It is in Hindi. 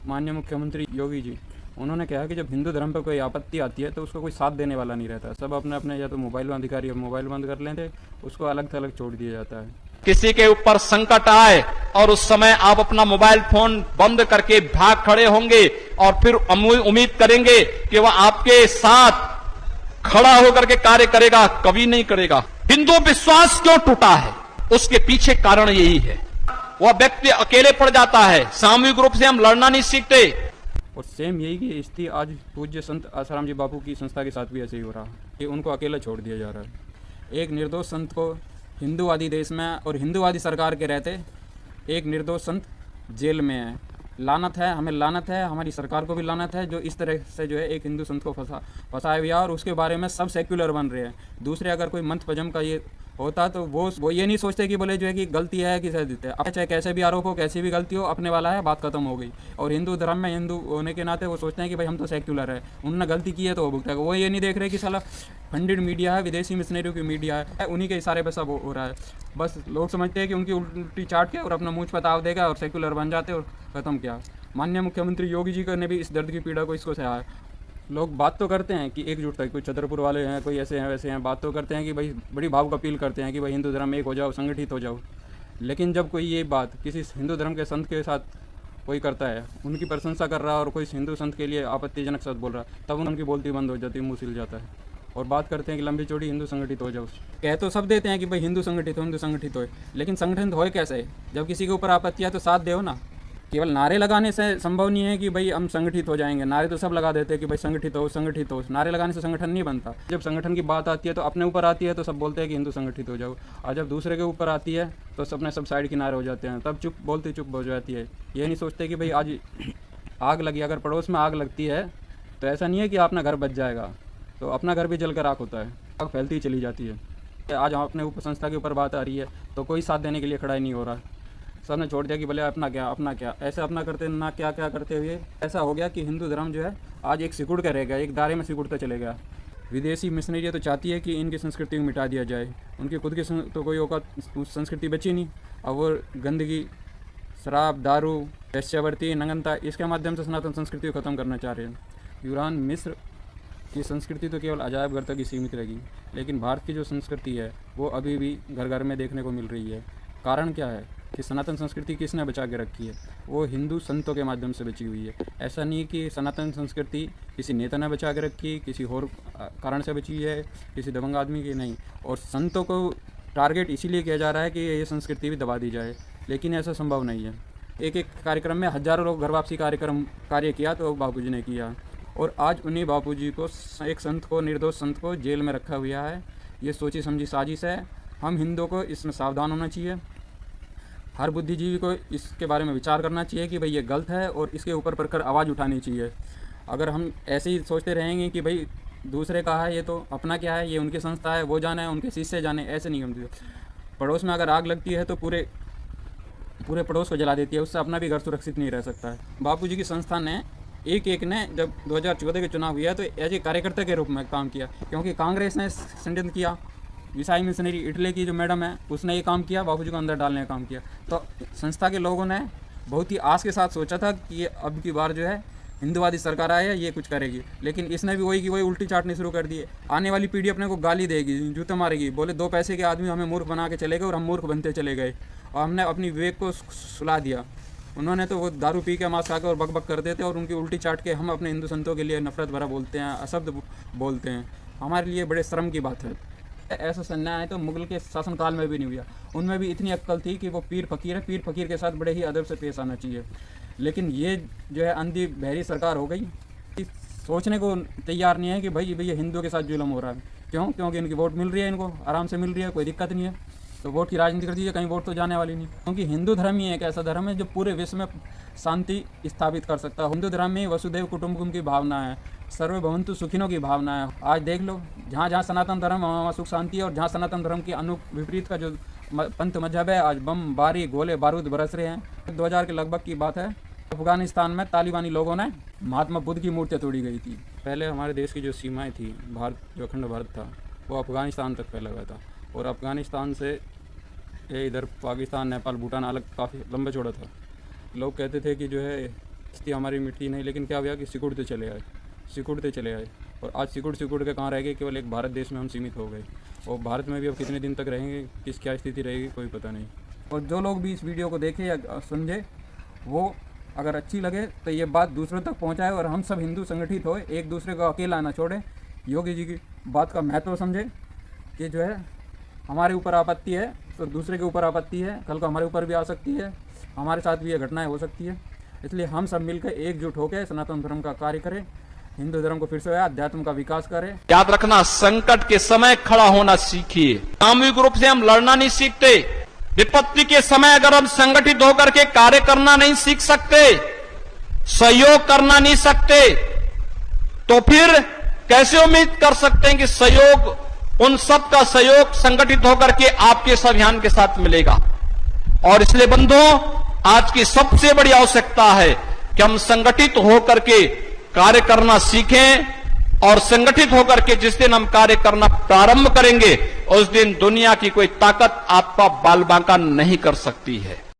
माननीय मुख्यमंत्री योगी जी, उन्होंने कहा कि जब हिंदू धर्म पर कोई आपत्ति आती है तो उसको कोई साथ देने वाला नहीं रहता। सब अपने अपने या तो मोबाइल अधिकारी मोबाइल बंद कर लेते, उसको अलग थलग छोड़ दिया जाता है। किसी के ऊपर संकट आए और उस समय आप अपना मोबाइल फोन बंद करके भाग खड़े होंगे और फिर उम्मीद करेंगे कि वह आपके साथ खड़ा होकर के कार्य करेगा, कभी नहीं करेगा। हिंदू विश्वास क्यों टूटा है, उसके पीछे कारण यही है। वह व्यक्ति अकेले पड़ जाता है, सामूहिक रूप से हम लड़ना नहीं सीखते। और सेम यही की स्थिति आज पूज्य संत आसाराम जी बापू की संस्था के साथ भी ऐसे ही हो रहा है कि उनको अकेला छोड़ दिया जा रहा है। एक निर्दोष संत को हिंदूवादी देश में और हिंदूवादी सरकार के रहते एक निर्दोष संत जेल में है। लानत है, हमें लानत है, हमारी सरकार को भी लानत है जो इस तरह से जो है एक हिंदू संत को फंसाया हुआ और उसके बारे में सब सेक्युलर बन रहे हैं। दूसरे अगर कोई मंथ पजम का ये होता तो वो ये नहीं सोचते कि बोले जो है कि गलती है कि सही देते हैं। चाहे कैसे भी आरोप हो, कैसी भी गलती हो, अपने वाला है, बात खत्म हो गई। और हिंदू धर्म में हिंदू होने के नाते वो सोचते हैं कि भाई हम तो सेक्युलर है, उन्होंने गलती की है तो वो भुगतेगा। वो ये नहीं देख रहे कि साला फंडेड मीडिया है, विदेशी मिशनरियों की मीडिया है, उन्हीं के इशारे पर सब हो रहा है। बस लोग समझते हैं कि उनकी उल्टी चाट के और अपना मुँह पताव देगा और सेक्युलर बन जाते और ख़त्म किया। माननीय मुख्यमंत्री योगी जी ने भी इस दर्द की पीड़ा को इसको सहा है। लोग बात तो करते हैं कि एकजुटता, कोई छतरपुर वाले हैं, कोई ऐसे हैं वैसे हैं, बात तो करते हैं कि भाई बड़ी भावुक अपील करते हैं कि भाई हिंदू धर्म में एक हो जाओ, संगठित हो जाओ। लेकिन जब कोई ये बात किसी हिंदू धर्म के संत के साथ कोई करता है, उनकी प्रशंसा कर रहा है और कोई हिंदू संत के लिए आपत्तिजनक शब्द बोल रहा है, तब उनकी बोलती बंद हो जाती है, मुँह सिल जाता है और बात करते हैं कि लंबी चौड़ी हिंदू संगठित हो जाओ। कह तो सब देते हैं कि भाई हिंदू संगठित हो, लेकिन संगठित होए कैसे? जब किसी के ऊपर आपत्ति है तो साथ दो ना। केवल नारे लगाने से संभव नहीं है कि भाई हम संगठित हो जाएंगे। नारे तो सब लगा देते हैं कि भाई संगठित हो। नारे लगाने से संगठन नहीं बनता। जब संगठन की बात आती है तो अपने ऊपर आती है तो सब बोलते हैं कि हिंदू संगठित हो जाओ, और जब दूसरे के ऊपर आती है तो सबने सब साइड किनारे हो जाते हैं, तब चुप हो जाती है। ये नहीं सोचते कि भाई आज आग लगी, अगर पड़ोस में आग लगती है तो ऐसा नहीं है कि अपना घर बच जाएगा, तो अपना घर भी जल कर आग होता है, आग फैलती ही चली जाती है। आज अपने ऊपर संस्था के ऊपर बात आ रही है तो कोई साथ देने के लिए खड़ा ही नहीं हो रहा। सबने छोड़ दिया कि भले अपना क्या ऐसे अपना करते ना क्या करते हुए ऐसा हो गया कि हिंदू धर्म जो है आज एक सिकुड़ कर रह गया, एक दायरे में सिकुड़ता चले गया। विदेशी मिशनरी तो चाहती है कि इनकी संस्कृति को मिटा दिया जाए, उनकी खुद की तो कोई औकात संस्कृति बची नहीं। अब वो गंदगी, शराब, दारू, वेश्यावृत्ति, नंगनता, इसके माध्यम से सनातन संस्कृति को ख़त्म करना चाह रहे हैं। यूनान, मिस्र की संस्कृति तो केवल अजायब घर तक ही सीमित रहेगी, लेकिन भारत की जो संस्कृति है वो अभी भी घर घर में देखने को मिल रही है। कारण क्या है कि सनातन संस्कृति किसने बचा के रखी है? वो हिंदू संतों के माध्यम से बची हुई है। ऐसा नहीं कि सनातन संस्कृति किसी नेता ने बचा के रखी, किसी और कारण से बची है, किसी दबंग आदमी की नहीं। और संतों को टारगेट इसीलिए किया जा रहा है कि ये संस्कृति भी दबा दी जाए, लेकिन ऐसा संभव नहीं है। एक कार्यक्रम में हज़ारों लोग घर वापसी कार्य किया तो बापू जी ने किया, और आज उन्हीं बापू जी को, एक संत को, निर्दोष संत को जेल में रखा हुआ है। ये सोची समझी साजिश है। हम हिंदुओं को इसमें सावधान होना चाहिए। हर बुद्धिजीवी को इसके बारे में विचार करना चाहिए कि भाई ये गलत है और इसके ऊपर पढ़कर आवाज़ उठानी चाहिए। अगर हम ऐसे ही सोचते रहेंगे कि भाई दूसरे का है, ये तो अपना क्या है, ये उनकी संस्था है, वो जाने है, उनके शिष्य जाने, ऐसे नहीं होती। पड़ोस में अगर आग लगती है तो पूरे पड़ोस को जला देती है, उससे अपना भी घर सुरक्षित नहीं रह सकता है। बापू जी की संस्था ने एक ने जब 2014 के चुनाव हुआ तो एज ए कार्यकर्ता के रूप में काम किया, क्योंकि कांग्रेस ने षड्यंत्र किया। ईसाई मिशनरी इटली की जो मैडम है उसने ये काम किया, बापू जी को अंदर डालने का काम किया। तो संस्था के लोगों ने बहुत ही आस के साथ सोचा था कि ये अब की बार जो है हिंदूवादी सरकार आए है, ये कुछ करेगी, लेकिन इसने भी वही उल्टी चाटनी शुरू कर दी है। आने वाली पीढ़ी अपने को गाली देगी, जूते मारेगी, बोले 2 पैसे के आदमी हमें मूर्ख बना के चले गए और हम मूर्ख बनते चले गए, और हमने अपनी विवेक को सुला दिया। उन्होंने तो वो दारू पी के, मांस खा के और बक कर देते और उनकी उल्टी चाट के हम अपने हिंदू संतों के लिए नफरत भरा बोलते हैं, अशब्द बोलते हैं। हमारे लिए बड़े शर्म की बात है। ऐसा अन्याय तो मुगल के शासनकाल में भी नहीं हुआ। उनमें भी इतनी अक्ल थी कि वो पीर फकीर है, पीर फकीर के साथ बड़े ही अदब से पेश आना चाहिए। लेकिन ये जो है अंधी बहरी सरकार हो गई, सोचने को तैयार नहीं है कि भाई ये हिंदुओं के साथ जुल्म हो रहा है। क्योंकि इनकी वोट मिल रही है, इनको आराम से मिल रही है, कोई दिक्कत नहीं है, तो वोट की राजनीति कर दीजिए, कहीं वोट तो जाने वाली नहीं। क्योंकि हिंदू धर्म ही एक ऐसा धर्म है जो पूरे विश्व में शांति स्थापित कर सकता है। हिंदू धर्म में वसुदेव कुटुंबकम की भावना है, सर्वभवन्तु सुखिनों की भावना है। आज देख लो, जहाँ सनातन धर्म, वहाँ सुख शांति है, और जहाँ सनातन धर्म के विपरीत का जो पंथ मजहब है, आज बम, बारी, गोले बारूद बरस रहे हैं। 2000 के लगभग की बात है, अफगानिस्तान में तालिबानी लोगों ने महात्मा बुद्ध की मूर्तियाँ तोड़ी गई थी। पहले हमारे देश की जो सीमाएँ थी, भारत जो अखंड भारत था वो अफगानिस्तान तक फैला हुआ था, और अफगानिस्तान से ये इधर पाकिस्तान, नेपाल, भूटान अलग काफ़ी लंबे चौड़ा था। लोग कहते थे कि जो है स्थिति हमारी मिट्टी नहीं, लेकिन क्या हुआ कि सिकुड़ते चले आए और आज सिकुड़ के कहाँ रह गए, केवल एक भारत देश में हम सीमित हो गए। और भारत में भी अब कितने दिन तक रहेंगे, किस क्या स्थिति रहेगी, कोई पता नहीं। और जो लोग भी इस वीडियो को देखे या समझे, वो अगर अच्छी लगे तो ये बात दूसरों तक पहुंचाए और हम सब हिंदू संगठित होए, एक दूसरे को अकेला ना छोड़े, योगी जी की बात का महत्व समझे कि जो है हमारे ऊपर आपत्ति है तो दूसरे के ऊपर आपत्ति है, कल को हमारे ऊपर भी आ सकती है, हमारे साथ भी ये घटनाएं हो सकती है। इसलिए हम सब मिलकर एकजुट होकर सनातन धर्म का कार्य करें, हिंदू धर्म को फिर से अध्यात्म का विकास करें। याद रखना, संकट के समय खड़ा होना सीखिए। सामूहिक रूप से हम लड़ना नहीं सीखते। विपत्ति के समय अगर हम संगठित होकर के कार्य करना नहीं सीख सकते, सहयोग करना नहीं सकते, तो फिर कैसे उम्मीद कर सकते हैं कि सहयोग, उन सब का सहयोग संगठित होकर के आपके इस अभियान के साथ मिलेगा। और इसलिए बंधुओं, आज की सबसे बड़ी आवश्यकता है कि हम संगठित होकर के कार्य करना सीखें और संगठित होकर के जिस दिन हम कार्य करना प्रारंभ करेंगे, उस दिन दुनिया की कोई ताकत आपका बाल बांका नहीं कर सकती है।